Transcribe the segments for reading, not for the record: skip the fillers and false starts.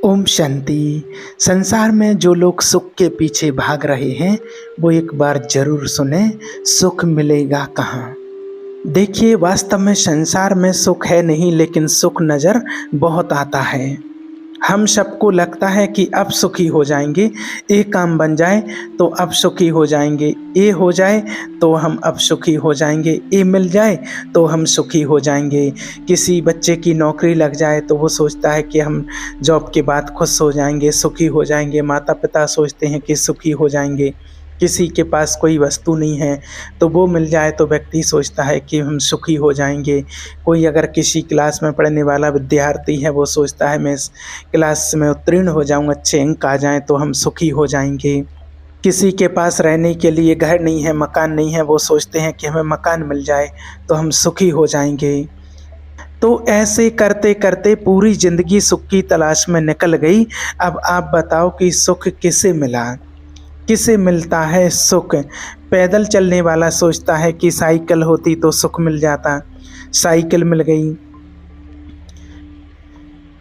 ओम शांति। संसार में जो लोग सुख के पीछे भाग रहे हैं वो एक बार जरूर सुने, सुख मिलेगा कहाँ। देखिए, वास्तव में संसार में सुख है नहीं, लेकिन सुख नज़र बहुत आता है। हम सबको लगता है कि अब सुखी हो जाएंगे, ये काम बन जाए तो अब सुखी हो जाएंगे, ये हो जाए तो हम अब सुखी हो जाएंगे, ये मिल जाए तो हम सुखी हो जाएंगे। किसी बच्चे की नौकरी लग जाए तो वो सोचता है कि हम जॉब के बाद खुश हो जाएंगे, सुखी हो जाएंगे। माता पिता सोचते हैं कि सुखी हो जाएंगे। किसी के पास कोई वस्तु नहीं है तो वो मिल जाए तो व्यक्ति सोचता है कि हम सुखी हो जाएंगे। कोई अगर किसी क्लास में पढ़ने वाला विद्यार्थी है, वो सोचता है मैं इस क्लास में उत्तीर्ण हो जाऊं, अच्छे अंक आ जाएं तो हम सुखी हो जाएंगे। किसी के पास रहने के लिए घर नहीं है, मकान नहीं है, वो सोचते हैं कि हमें मकान मिल जाए तो हम सुखी हो जाएंगे। तो ऐसे करते करते पूरी ज़िंदगी सुख की तलाश में निकल गई। अब आप बताओ कि सुख किसे मिला, किसे मिलता है सुख। पैदल चलने वाला सोचता है कि साइकिल होती तो सुख मिल जाता, साइकिल मिल गई।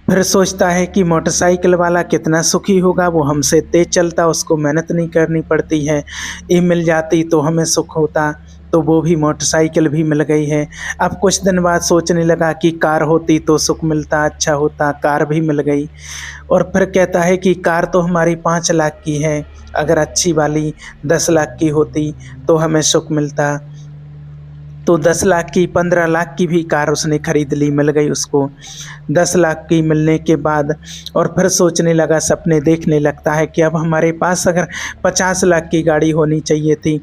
फिर सोचता है कि मोटरसाइकिल वाला कितना सुखी होगा, वो हमसे तेज चलता, उसको मेहनत नहीं करनी पड़ती है, ये मिल जाती तो हमें सुख होता। तो वो भी मोटरसाइकिल भी मिल गई है। अब कुछ दिन बाद सोचने लगा कि कार होती तो सुख मिलता, अच्छा होता, कार भी मिल गई। और फिर कहता है कि कार तो हमारी 5 लाख की है, अगर अच्छी वाली 10 लाख की होती तो हमें सुख मिलता। तो 10 लाख की, 15 लाख की भी कार उसने खरीद ली, मिल गई उसको। 10 लाख की मिलने के बाद और फिर सोचने लगा, सपने देखने लगता है कि अब हमारे पास अगर 50 लाख की गाड़ी होनी चाहिए थी।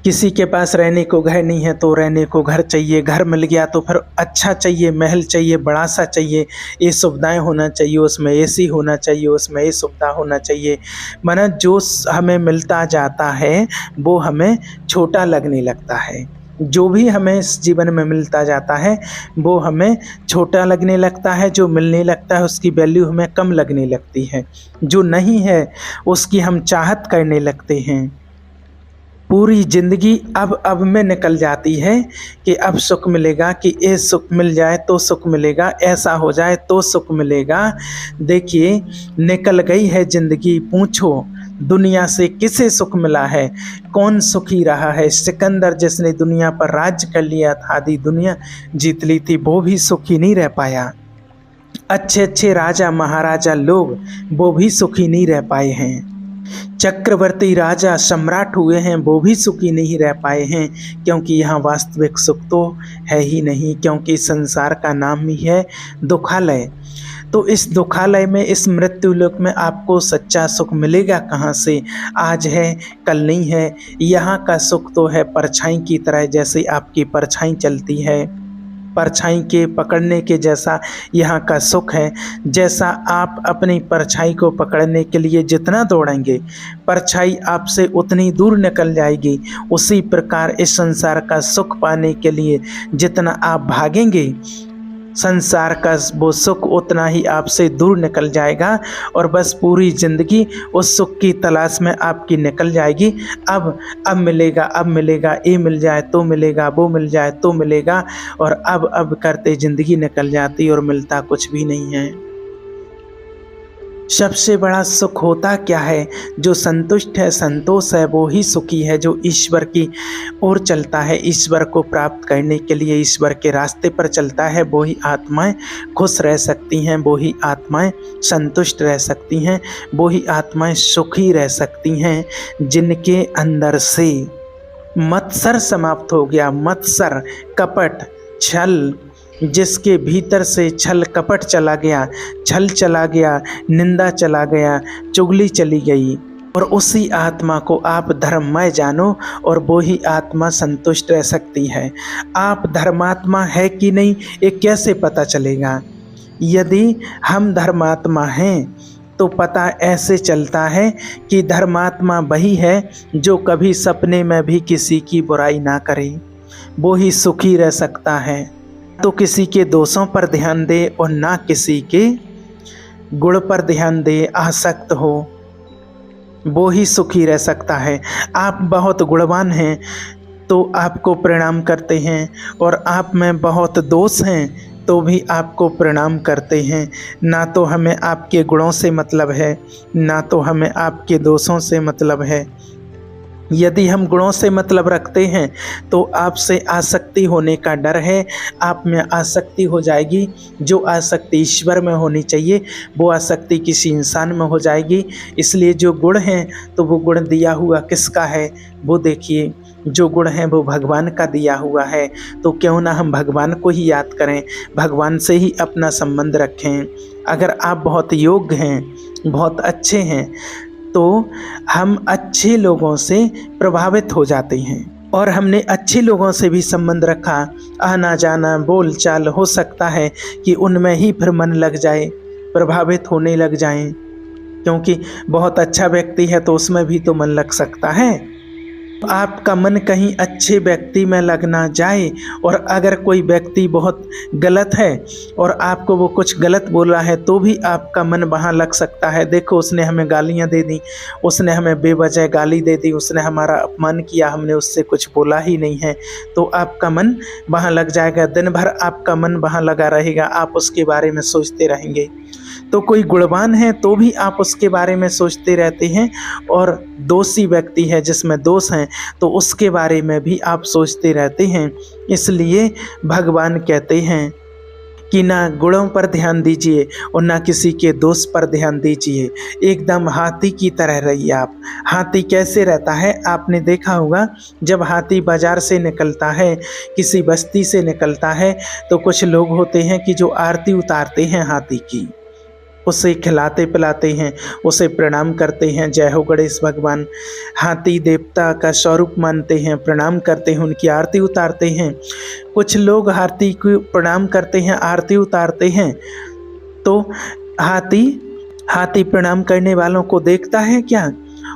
किसी के पास रहने को घर नहीं है तो रहने को घर चाहिए, घर मिल गया तो फिर अच्छा चाहिए, महल चाहिए, बड़ा सा चाहिए, ये सुविधाएं होना चाहिए, उसमें एसी होना चाहिए, उसमें ये सुविधा होना चाहिए। माना जो हमें मिलता जाता है वो हमें छोटा लगने लगता है। जो भी हमें इस जीवन में मिलता जाता है वो हमें छोटा लगने लगता है। जो मिलने लगता है उसकी वैल्यू हमें कम लगने लगती है। जो नहीं है उसकी हम चाहत करने लगते हैं। पूरी ज़िंदगी अब में निकल जाती है कि अब सुख मिलेगा, कि ये सुख मिल जाए तो सुख मिलेगा, ऐसा हो जाए तो सुख मिलेगा। देखिए, निकल गई है ज़िंदगी, पूछो दुनिया से किसे सुख मिला है, कौन सुखी रहा है। सिकंदर जिसने दुनिया पर राज्य कर लिया था, आधी दुनिया जीत ली थी, वो भी सुखी नहीं रह पाया। अच्छे अच्छे राजा महाराजा लोग वो भी सुखी नहीं रह पाए हैं। चक्रवर्ती राजा सम्राट हुए हैं, वो भी सुखी नहीं रह पाए हैं, क्योंकि यहाँ वास्तविक सुख तो है ही नहीं, क्योंकि संसार का नाम ही है दुखालय। तो इस दुखालय में, इस मृत्युलोक में आपको सच्चा सुख मिलेगा कहाँ से। आज है कल नहीं है। यहाँ का सुख तो है परछाई की तरह, जैसे आपकी परछाई चलती है, परछाई के पकड़ने के जैसा यहाँ का सुख है। जैसा आप अपनी परछाई को पकड़ने के लिए जितना दौड़ेंगे, परछाई आपसे उतनी दूर निकल जाएगी। उसी प्रकार इस संसार का सुख पाने के लिए जितना आप भागेंगे, संसार का वो सुख उतना ही आपसे दूर निकल जाएगा। और बस पूरी ज़िंदगी उस सुख की तलाश में आपकी निकल जाएगी। अब मिलेगा, अब मिलेगा, ये मिल जाए तो मिलेगा, वो मिल जाए तो मिलेगा, और अब करते ज़िंदगी निकल जाती और मिलता कुछ भी नहीं है। सबसे बड़ा सुख होता क्या है? जो संतुष्ट है, संतोष है, वो ही सुखी है। जो ईश्वर की ओर चलता है, ईश्वर को प्राप्त करने के लिए ईश्वर के रास्ते पर चलता है, वो ही आत्माएं खुश रह सकती हैं, वो ही आत्माएं संतुष्ट रह सकती हैं, वो ही आत्माएं सुखी रह सकती हैं, जिनके अंदर से मत्सर समाप्त हो गया। मत्सर, कपट, छल, जिसके भीतर से छल कपट चला गया, छल चला गया, निंदा चला गया, चुगली चली गई, और उसी आत्मा को आप धर्ममय जानो और वो ही आत्मा संतुष्ट रह सकती है। आप धर्मात्मा है कि नहीं, ये कैसे पता चलेगा? यदि हम धर्मात्मा हैं तो पता ऐसे चलता है कि धर्मात्मा वही है जो कभी सपने में भी किसी की बुराई ना करे, वो ही सुखी रह सकता है। तो किसी के दोषों पर ध्यान दे और ना किसी के गुण पर ध्यान दे, आसक्त हो, वो ही सुखी रह सकता है। आप बहुत गुणवान हैं तो आपको प्रणाम करते हैं, और आप में बहुत दोष हैं तो भी आपको प्रणाम करते हैं। ना तो हमें आपके गुणों से मतलब है, ना तो हमें आपके दोषों से मतलब है। यदि हम गुणों से मतलब रखते हैं तो आपसे आसक्ति होने का डर है, आप में आसक्ति हो जाएगी। जो आसक्ति ईश्वर में होनी चाहिए वो आसक्ति किसी इंसान में हो जाएगी। इसलिए जो गुण हैं तो वो गुण दिया हुआ किसका है वो देखिए। जो गुण है वो भगवान का दिया हुआ है, तो क्यों ना हम भगवान को ही याद करें, भगवान से ही अपना संबंध रखें। अगर आप बहुत योग्य हैं, बहुत अच्छे हैं, तो हम अच्छे लोगों से प्रभावित हो जाते हैं। और हमने अच्छे लोगों से भी संबंध रखा, आना जाना बोल चाल, हो सकता है कि उनमें ही फिर मन लग जाए, प्रभावित होने लग जाएं। क्योंकि बहुत अच्छा व्यक्ति है तो उसमें भी तो मन लग सकता है। आपका मन कहीं अच्छे व्यक्ति में लग ना जाए, और अगर कोई व्यक्ति बहुत गलत है और आपको वो कुछ गलत बोला है तो भी आपका मन वहाँ लग सकता है। देखो, उसने हमें गालियाँ दे दी, उसने हमें बेवजह गाली दे दी, उसने हमारा अपमान किया, हमने उससे कुछ बोला ही नहीं है, तो आपका मन वहाँ लग जाएगा। दिन भर आपका मन वहाँ लगा रहेगा, आप उसके बारे में सोचते रहेंगे। तो कोई गुणवान है तो भी आप उसके बारे में सोचते रहते हैं, और दोषी व्यक्ति है जिसमें दोष हैं तो उसके बारे में भी आप सोचते रहते हैं। इसलिए भगवान कहते हैं कि ना गुणों पर ध्यान दीजिए और ना किसी के दोष पर ध्यान दीजिए। एकदम हाथी की तरह रहिए आप। हाथी कैसे रहता है आपने देखा होगा, जब हाथी बाजार से निकलता है, किसी बस्ती से निकलता है, तो कुछ लोग होते हैं कि जो आरती उतारते हैं हाथी की, उसे खिलाते पिलाते हैं, उसे प्रणाम करते हैं, जय हो गणेश भगवान। हाथी देवता का स्वरूप मानते हैं, प्रणाम करते हैं, उनकी आरती उतारते हैं। कुछ लोग हाथी को प्रणाम करते हैं, आरती उतारते हैं, तो हाथी प्रणाम करने वालों को देखता है क्या?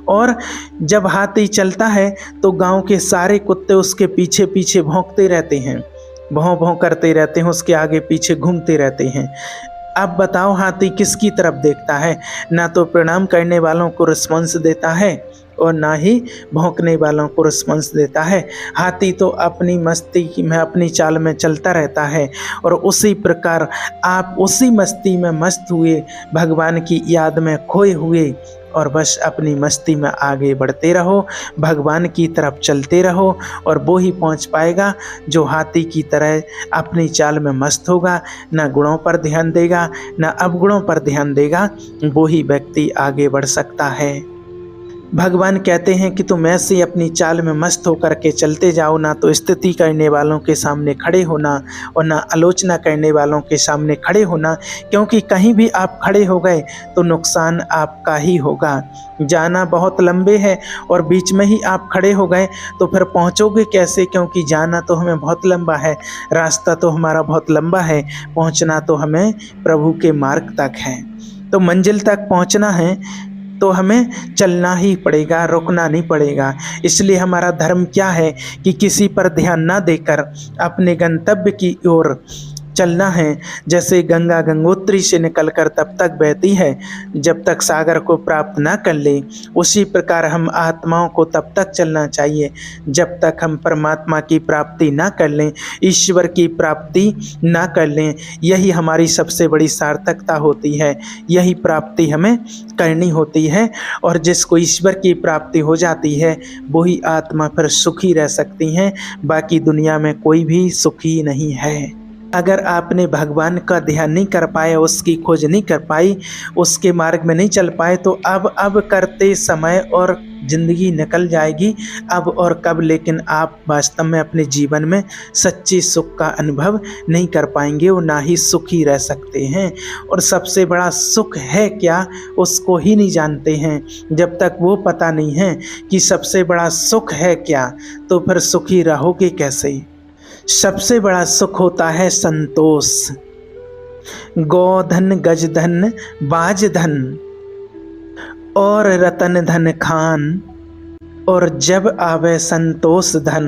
और जब हाथी चलता है तो गांव के सारे कुत्ते उसके पीछे पीछे भौंकते रहते हैं, भौं भौं करते रहते हैं, उसके आगे पीछे घूमते रहते हैं। अब बताओ, हाथी किसकी तरफ देखता है? ना तो प्रणाम करने वालों को रिस्पॉन्स देता है और ना ही भौंकने वालों को रिस्पॉन्स देता है। हाथी तो अपनी मस्ती में, अपनी चाल में चलता रहता है, और उसी प्रकार आप उसी मस्ती में मस्त हुए, भगवान की याद में खोए हुए, और बस अपनी मस्ती में आगे बढ़ते रहो, भगवान की तरफ चलते रहो, और वो ही पहुंच पाएगा जो हाथी की तरह अपनी चाल में मस्त होगा, ना गुणों पर ध्यान देगा ना अवगुणों पर ध्यान देगा। वो ही व्यक्ति आगे बढ़ सकता है। भगवान कहते हैं कि तुम ऐसे अपनी चाल में मस्त होकर के चलते जाओ, ना तो स्तुति करने वालों के सामने खड़े होना और ना आलोचना करने वालों के सामने खड़े होना, क्योंकि कहीं भी आप खड़े हो गए तो नुकसान आपका ही होगा। जाना बहुत लंबे है और बीच में ही आप खड़े हो गए तो फिर पहुंचोगे कैसे? क्योंकि जाना तो हमें बहुत लंबा है, रास्ता तो हमारा बहुत लंबा है, पहुंचना तो हमें प्रभु के मार्ग तक है। तो मंजिल तक पहुंचना है तो हमें चलना ही पड़ेगा, रुकना नहीं पड़ेगा। इसलिए हमारा धर्म क्या है कि किसी पर ध्यान ना देकर अपने गंतव्य की ओर चलना है। जैसे गंगा गंगोत्री से निकलकर तब तक बहती है जब तक सागर को प्राप्त ना कर ले, उसी प्रकार हम आत्माओं को तब तक चलना चाहिए जब तक हम परमात्मा की प्राप्ति ना कर लें, ईश्वर की प्राप्ति ना कर लें। यही हमारी सबसे बड़ी सार्थकता होती है, यही प्राप्ति हमें करनी होती है। और जिसको ईश्वर की प्राप्ति हो जाती है वही आत्मा फिर सुखी रह सकती हैं, बाकी दुनिया में कोई भी सुखी नहीं है। अगर आपने भगवान का ध्यान नहीं कर पाए, उसकी खोज नहीं कर पाई, उसके मार्ग में नहीं चल पाए, तो अब करते समय और ज़िंदगी निकल जाएगी, अब और कब। लेकिन आप वास्तव में अपने जीवन में सच्ची सुख का अनुभव नहीं कर पाएंगे और ना ही सुखी रह सकते हैं। और सबसे बड़ा सुख है क्या, उसको ही नहीं जानते हैं। जब तक वो पता नहीं है कि सबसे बड़ा सुख है क्या, तो फिर सुखी रहोगे कैसे? सबसे बड़ा सुख होता है संतोष। गोधन गजधन बाजधन और रतन धन खान, और जब आवे संतोष धन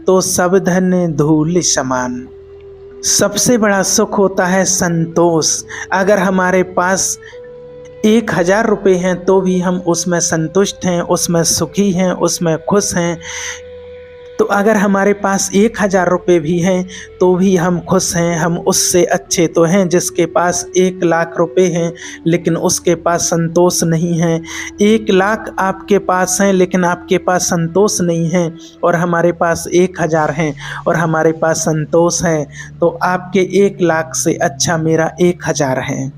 तो सब धन धूल समान। सबसे बड़ा सुख होता है संतोष। अगर हमारे पास 1000 रुपये हैं तो भी हम उसमें संतुष्ट हैं, उसमें सुखी हैं, उसमें खुश हैं, तो अगर हमारे पास 1000 रुपये भी हैं तो भी हम खुश हैं, हम उससे अच्छे तो हैं जिसके पास 1 लाख रुपये हैं लेकिन उसके पास संतोष नहीं है। 1 लाख आपके पास हैं लेकिन आपके पास संतोष नहीं है, और हमारे पास 1000 हैं और हमारे पास संतोष है, तो आपके 1 लाख से अच्छा मेरा 1000 है,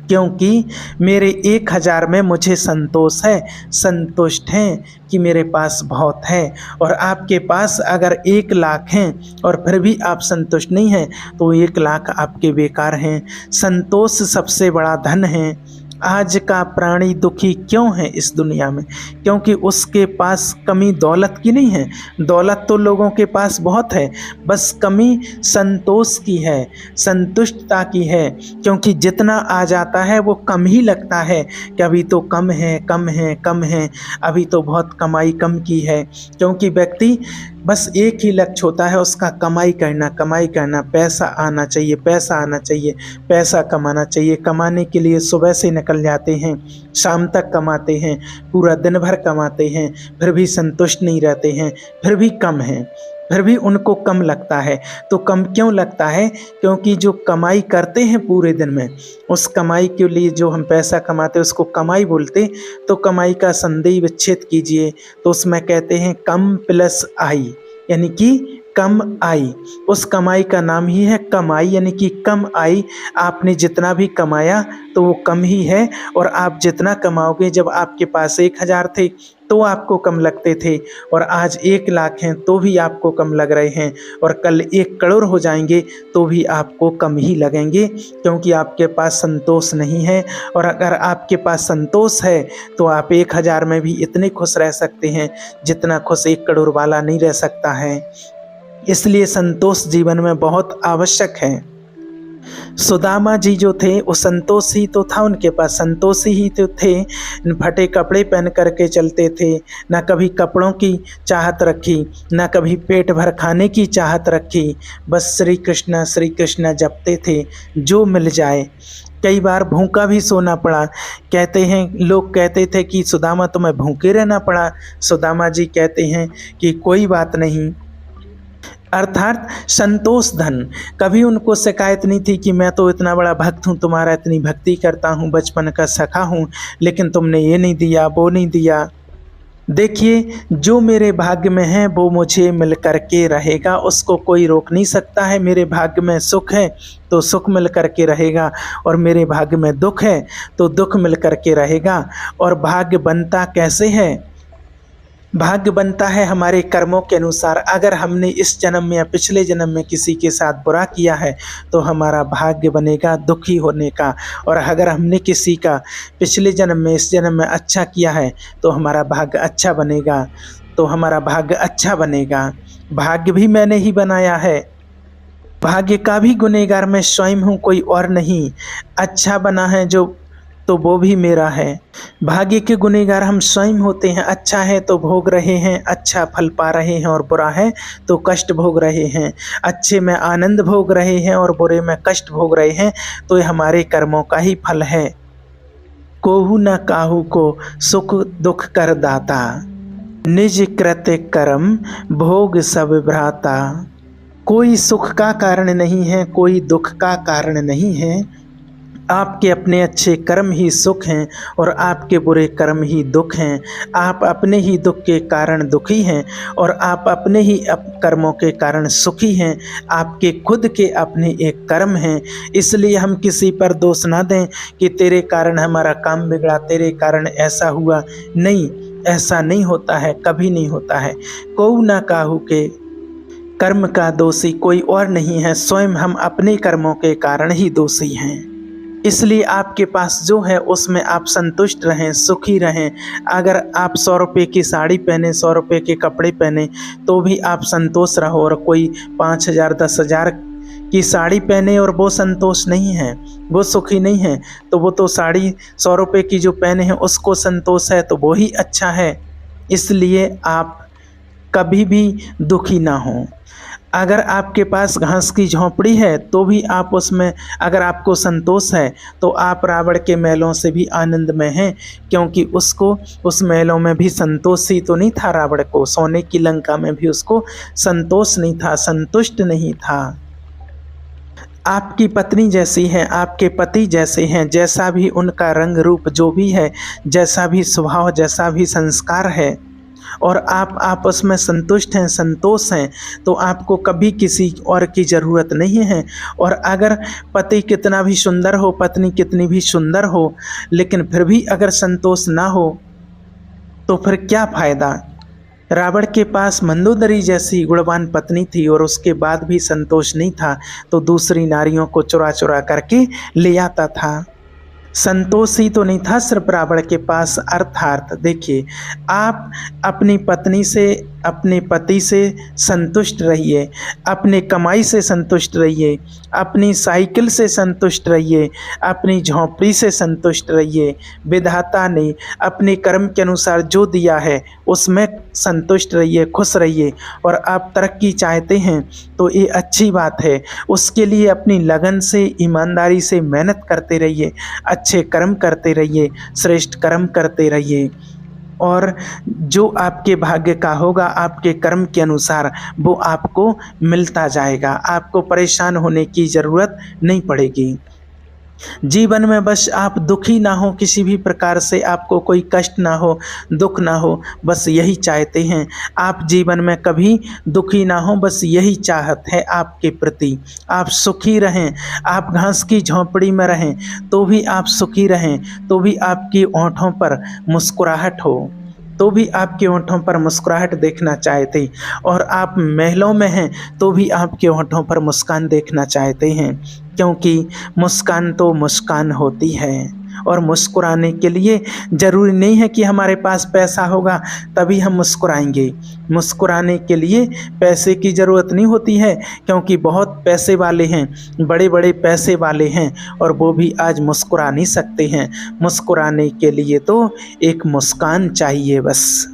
क्योंकि मेरे 1000 में मुझे संतोष है, संतुष्ट हैं कि मेरे पास बहुत है। और आपके पास अगर 1 लाख हैं और फिर भी आप संतुष्ट नहीं हैं तो 1 लाख आपके बेकार हैं। संतोष सबसे बड़ा धन है। आज का प्राणी दुखी क्यों है इस दुनिया में? क्योंकि उसके पास कमी दौलत की नहीं है, दौलत तो लोगों के पास बहुत है, बस कमी संतोष की है, संतुष्टता की है। क्योंकि जितना आ जाता है वो कम ही लगता है कि अभी तो कम है, कम है, कम है, अभी तो बहुत कमाई कम की है। क्योंकि व्यक्ति बस एक ही लक्ष्य होता है उसका, कमाई करना, कमाई करना, पैसा आना चाहिए, पैसा आना चाहिए, पैसा कमाना चाहिए। कमाने के लिए सुबह से निकल जाते हैं, शाम तक कमाते हैं, पूरा दिन भर कमाते हैं, फिर भी संतुष्ट नहीं रहते हैं, फिर भी कम है, फिर भी उनको कम लगता है। तो कम क्यों लगता है? क्योंकि जो कमाई करते हैं पूरे दिन में, उस कमाई के लिए जो हम पैसा कमाते हैं उसको कमाई बोलते। तो कमाई का संदेह विच्छेद कीजिए तो उसमें कहते हैं कम प्लस आई, यानी कि कम आई। उस कमाई का नाम ही है कमाई, यानी कि कम आई। आपने जितना भी कमाया तो वो कम ही है, और आप जितना कमाओगे, जब आपके पास 1000 थे तो आपको कम लगते थे, और आज 1 लाख हैं तो भी आपको कम लग रहे हैं, और कल 1 करोड़ हो जाएंगे तो भी आपको कम ही लगेंगे, क्योंकि आपके पास संतोष नहीं है। और अगर आपके पास संतोष है तो आप 1000 में भी इतने खुश रह सकते हैं जितना खुश 1 करोड़ वाला नहीं रह सकता है। इसलिए संतोष जीवन में बहुत आवश्यक है। सुदामा जी जो थे वो संतोष ही तो था उनके पास, संतोष ही तो थे। फटे कपड़े पहन करके चलते थे, ना कभी कपड़ों की चाहत रखी, ना कभी पेट भर खाने की चाहत रखी, बस श्री कृष्ण जपते थे, जो मिल जाए। कई बार भूखा भी सोना पड़ा। कहते हैं, लोग कहते थे कि सुदामा तुम्हें भूखे रहना पड़ा। सुदामा जी कहते हैं कि कोई बात नहीं, अर्थात संतोष धन। कभी उनको शिकायत नहीं थी कि मैं तो इतना बड़ा भक्त हूँ, तुम्हारा इतनी भक्ति करता हूँ, बचपन का सखा हूँ, लेकिन तुमने ये नहीं दिया, वो नहीं दिया। देखिए, जो मेरे भाग्य में है वो मुझे मिल कर के रहेगा, उसको कोई रोक नहीं सकता है। मेरे भाग्य में सुख है तो सुख मिल कर के रहेगा, और मेरे भाग्य में दुख है तो दुख मिल कर के रहेगा। और भाग्य बनता कैसे है? भाग्य बनता है हमारे कर्मों के अनुसार। अगर हमने इस जन्म में या पिछले जन्म में किसी के साथ बुरा किया है तो हमारा भाग्य बनेगा दुखी होने का, और अगर हमने किसी का पिछले जन्म में इस जन्म में अच्छा किया है तो हमारा भाग्य अच्छा बनेगा, तो हमारा भाग्य अच्छा बनेगा। भाग्य भी मैंने ही बनाया है, भाग्य का भी गुनहगार मैं स्वयं हूँ, कोई और नहीं। अच्छा बना है जो तो वो भी मेरा है। भाग्य के गुनहगार हम स्वयं होते हैं। अच्छा है तो भोग रहे हैं, अच्छा फल पा रहे हैं, और बुरा है तो कष्ट भोग रहे हैं। अच्छे में आनंद भोग रहे हैं और बुरे में कष्ट भोग रहे हैं, तो ये हमारे कर्मों का ही फल है। कोहू न काहू को सुख दुख कर दाता, निज कृत्य कर्म भोग सब भ्राता। कोई सुख का कारण नहीं है, कोई दुख का कारण नहीं है। आपके अपने अच्छे कर्म ही सुख हैं और आपके बुरे कर्म ही दुख हैं। आप अपने ही दुख के कारण दुखी हैं और आप अपने ही कर्मों के कारण सुखी हैं। आपके खुद के अपने एक कर्म हैं। इसलिए हम किसी पर दोष ना दें कि तेरे कारण हमारा काम बिगड़ा, तेरे कारण ऐसा हुआ। नहीं, ऐसा नहीं होता है, कभी नहीं होता है। कोऊ ना काहू के कर्म का दोषी कोई और नहीं है, स्वयं हम अपने कर्मों के कारण ही दोषी हैं। इसलिए आपके पास जो है उसमें आप संतुष्ट रहें, सुखी रहें। अगर आप 100 रुपये की साड़ी पहने, 100 रुपये के कपड़े पहने तो भी आप संतोष रहो, और कोई 5000 10,000 की साड़ी पहने और वो संतोष नहीं है, वो सुखी नहीं है, तो वो तो साड़ी 100 रुपये की जो पहने हैं उसको संतोष है, तो वो ही अच्छा है। इसलिए आप कभी भी दुखी ना हों। अगर आपके पास घास की झोंपड़ी है तो भी आप उसमें अगर आपको संतोष है तो आप रावण के महलों से भी आनंद में हैं, क्योंकि उसको उस महलों में भी संतोष ही तो नहीं था। रावण को सोने की लंका में भी उसको संतोष नहीं था, संतुष्ट नहीं था। आपकी पत्नी जैसी है, आपके पति जैसे हैं, जैसा भी उनका रंग रूप जो भी है, जैसा भी स्वभाव, जैसा भी संस्कार है, और आप आपस में संतुष्ट हैं, संतोष हैं, तो आपको कभी किसी और की ज़रूरत नहीं है। और अगर पति कितना भी सुंदर हो, पत्नी कितनी भी सुंदर हो, लेकिन फिर भी अगर संतोष ना हो तो फिर क्या फ़ायदा। रावण के पास मंदोदरी जैसी गुणवान पत्नी थी और उसके बाद भी संतोष नहीं था, तो दूसरी नारियों को चुरा चुरा करके ले आता था। संतोष ही तो नहीं था सिर्फ रावण के पास, अर्थात देखिए, आप अपनी पत्नी से, अपने पति से संतुष्ट रहिए, अपने कमाई से संतुष्ट रहिए, अपनी साइकिल से संतुष्ट रहिए, अपनी झोंपड़ी से संतुष्ट रहिए। विधाता ने अपने कर्म के अनुसार जो दिया है उसमें संतुष्ट रहिए, खुश रहिए। और आप तरक्की चाहते हैं तो ये अच्छी बात है, उसके लिए अपनी लगन से, ईमानदारी से मेहनत करते रहिए, अच्छे कर्म करते रहिए, श्रेष्ठ कर्म करते रहिए, और जो आपके भाग्य का होगा आपके कर्म के अनुसार वो आपको मिलता जाएगा। आपको परेशान होने की ज़रूरत नहीं पड़ेगी। जीवन में बस आप दुखी ना हो, किसी भी प्रकार से आपको कोई कष्ट ना हो, दुख ना हो, बस यही चाहते हैं। आप जीवन में कभी दुखी ना हो, बस यही चाहत है आपके प्रति। आप सुखी रहें, आप घास की झोंपड़ी में रहें तो भी आप सुखी रहें, तो भी आपकी होंठों पर मुस्कुराहट हो, तो भी आपके होंठों पर मुस्कुराहट देखना चाहते, और आप महलों में हैं तो भी आपके होंठों पर मुस्कान देखना चाहते हैं, क्योंकि मुस्कान तो मुस्कान होती है। और मुस्कुराने के लिए ज़रूरी नहीं है कि हमारे पास पैसा होगा तभी हम मुस्कुराएंगे। मुस्कुराने के लिए पैसे की ज़रूरत नहीं होती है, क्योंकि बहुत पैसे वाले हैं, बड़े बड़े पैसे वाले हैं, और वो भी आज मुस्कुरा नहीं सकते हैं। मुस्कुराने के लिए तो एक मुस्कान चाहिए बस,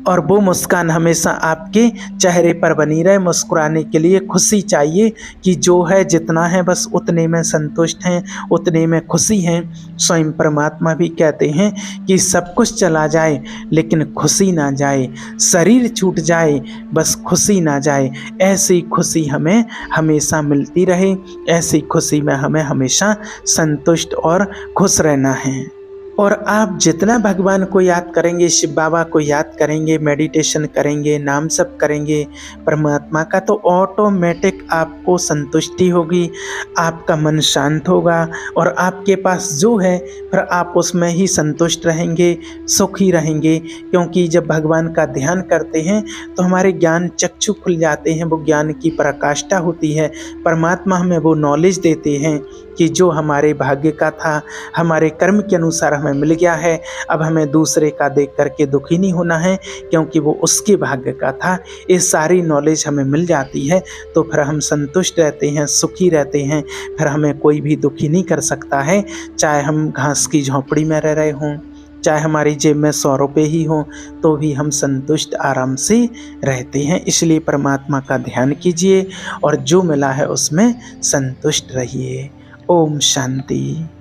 और वो मुस्कान हमेशा आपके चेहरे पर बनी रहे। मुस्कुराने के लिए खुशी चाहिए कि जो है, जितना है, बस उतने में संतुष्ट हैं, उतने में खुशी हैं। स्वयं परमात्मा भी कहते हैं कि सब कुछ चला जाए लेकिन खुशी ना जाए, शरीर छूट जाए बस खुशी ना जाए। ऐसी खुशी हमें हमेशा मिलती रहे, ऐसी खुशी में हमें हमेशा संतुष्ट और खुश रहना है। और आप जितना भगवान को याद करेंगे, शिव बाबा को याद करेंगे, मेडिटेशन करेंगे, नाम जप करेंगे परमात्मा का, तो ऑटोमेटिक आपको संतुष्टि होगी, आपका मन शांत होगा, और आपके पास जो है फिर आप उसमें ही संतुष्ट रहेंगे, सुखी रहेंगे। क्योंकि जब भगवान का ध्यान करते हैं तो हमारे ज्ञान चक्षु खुल जाते हैं, वो ज्ञान की पराकाष्ठा होती है। परमात्मा हमें वो नॉलेज देते हैं कि जो हमारे भाग्य का था, हमारे कर्म के अनुसार हमें मिल गया है, अब हमें दूसरे का देख करके दुखी नहीं होना है, क्योंकि वो उसके भाग्य का था। ये सारी नॉलेज हमें मिल जाती है तो फिर हम संतुष्ट रहते हैं, सुखी रहते हैं, फिर हमें कोई भी दुखी नहीं कर सकता है। चाहे हम घास की झोंपड़ी में रह रहे हों, चाहे हमारी जेब में 100 रुपये ही हों, तो भी हम संतुष्ट आराम से रहते हैं। इसलिए परमात्मा का ध्यान कीजिए और जो मिला है उसमें संतुष्ट रहिए। ओम शांति।